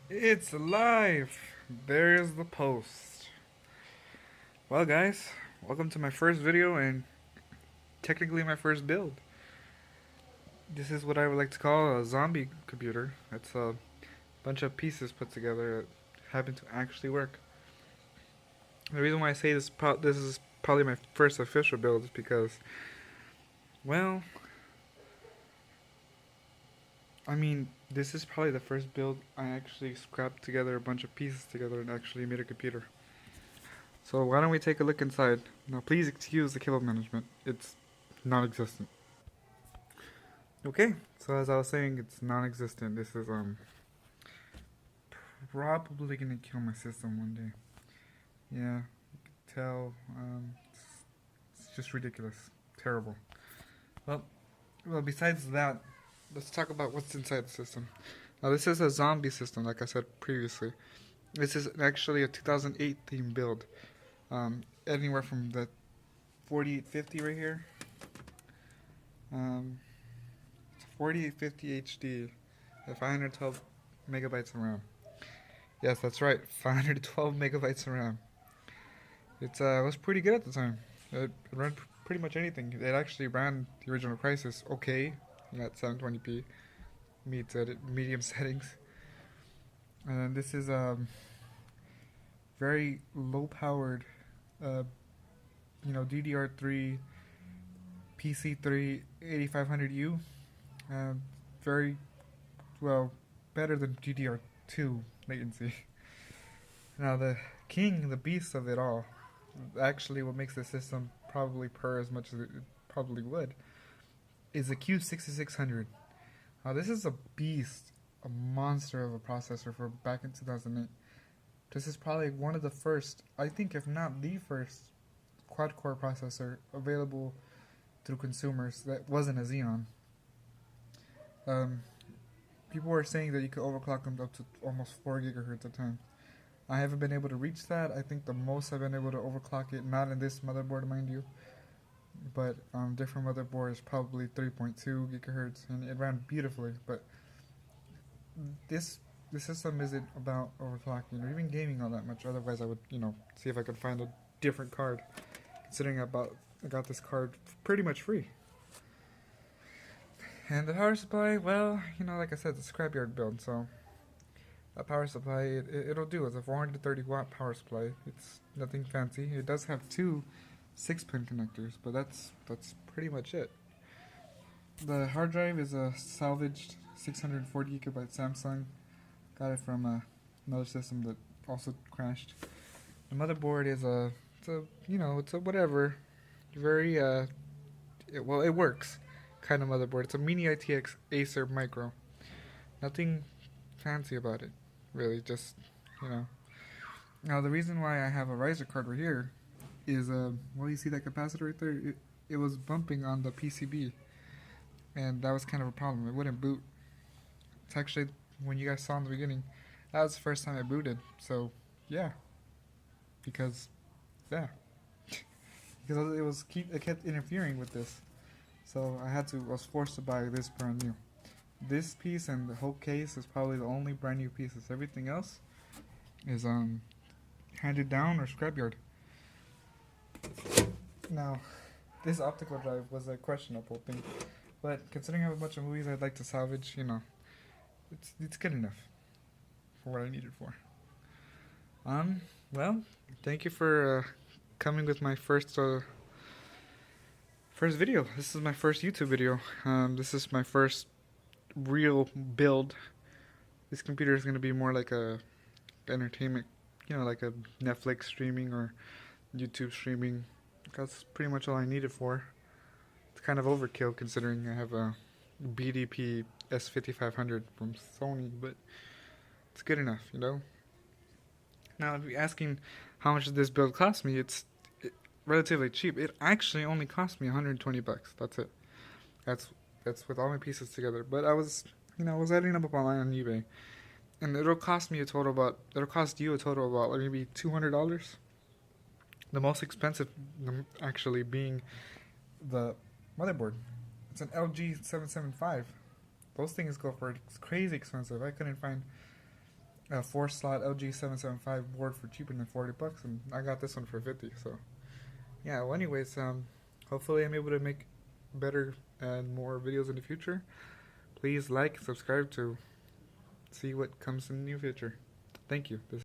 It's live! There's the post. Well, guys, welcome to my first video and technically my first build. This is what I would like to call a zombie computer. It's a bunch of pieces put together that happen to actually work. The reason why I say this is probably my first official build is because, well, this is probably the first build I actually scrapped together a bunch of pieces together and actually made a computer. So why don't we take a look inside? Now please excuse the cable management. It's non-existent. Okay, so as I was saying, it's non-existent. This is probably gonna kill my system one day. Yeah, you can tell. It's just ridiculous, terrible. Well, besides that, let's talk about what's inside the system. Now this is a zombie system, like I said previously. This is actually a 2008 theme build. Anywhere from the 4850 right here. 4850 HD at 512 megabytes of RAM. Yes, that's right, 512 megabytes of RAM. It was pretty good at the time. It ran pretty much anything. It actually ran the original Crisis okay at 720p medium settings. And this is very low powered, DDR3 PC3 8500U. Very well, better than DDR2 latency. Now the beast of it all, actually what makes the system probably purr as much as it probably would, is the Q6600. Now this is a beast, a monster of a processor for back in 2008. This is probably one of the first, I think if not the first, quad-core processor available through consumers that wasn't a Xeon. People were saying that you could overclock them up to almost 4 gigahertz at a time. I haven't been able to reach that. I think the most I've been able to overclock it, not in this motherboard, mind you, but on different motherboards, probably 3.2 gigahertz, and it ran beautifully. But this system isn't about overclocking or even gaming all that much. Otherwise, I would, see if I could find a different card. Considering I got this card pretty much free. And the power supply, well, like I said, it's a scrapyard build, so that power supply, it'll do. It's a 430 watt power supply. It's nothing fancy. It does have two 6-pin connectors, but that's pretty much it. The hard drive is a salvaged 640 gigabyte Samsung. Got it from another system that also crashed. The motherboard is it's a whatever, very it works kind of motherboard. It's a mini ITX Acer Micro. Nothing fancy about it, really. Just Now the reason why I have a riser card right here is you see that capacitor right there? It was bumping on the PCB, and that was kind of a problem. It wouldn't boot. It's actually, when you guys saw in the beginning, that was the first time I booted. So yeah, because it kept interfering with this. So I was forced to buy this brand new. This piece and the whole case is probably the only brand new pieces. Everything else is handed down or scrapyard. Now, this optical drive was a questionable thing, but considering I have a bunch of movies I'd like to salvage, it's good enough for what I need it for. Well, thank you for coming with my first video. This is my first YouTube video. This is my first real build. This computer is going to be more like a entertainment, like a Netflix streaming or YouTube streaming. That's pretty much all I need it for. It's kind of overkill considering I have a BDP S5500 from Sony, but it's good enough, Now, if you're asking how much did this build cost me, it's relatively cheap. It actually only cost me $120. That's it. That's with all my pieces together. But I was adding up online on eBay, and it'll cost you a total about maybe $200. The most expensive, actually, being the motherboard. It's an LG 775. Those things go for crazy expensive. I couldn't find a 4-slot LG 775 board for cheaper than $40, and I got this one for 50. So yeah. Well, anyways, hopefully I'm able to make better and more videos in the future. Please like, subscribe to see what comes in the near future. Thank you.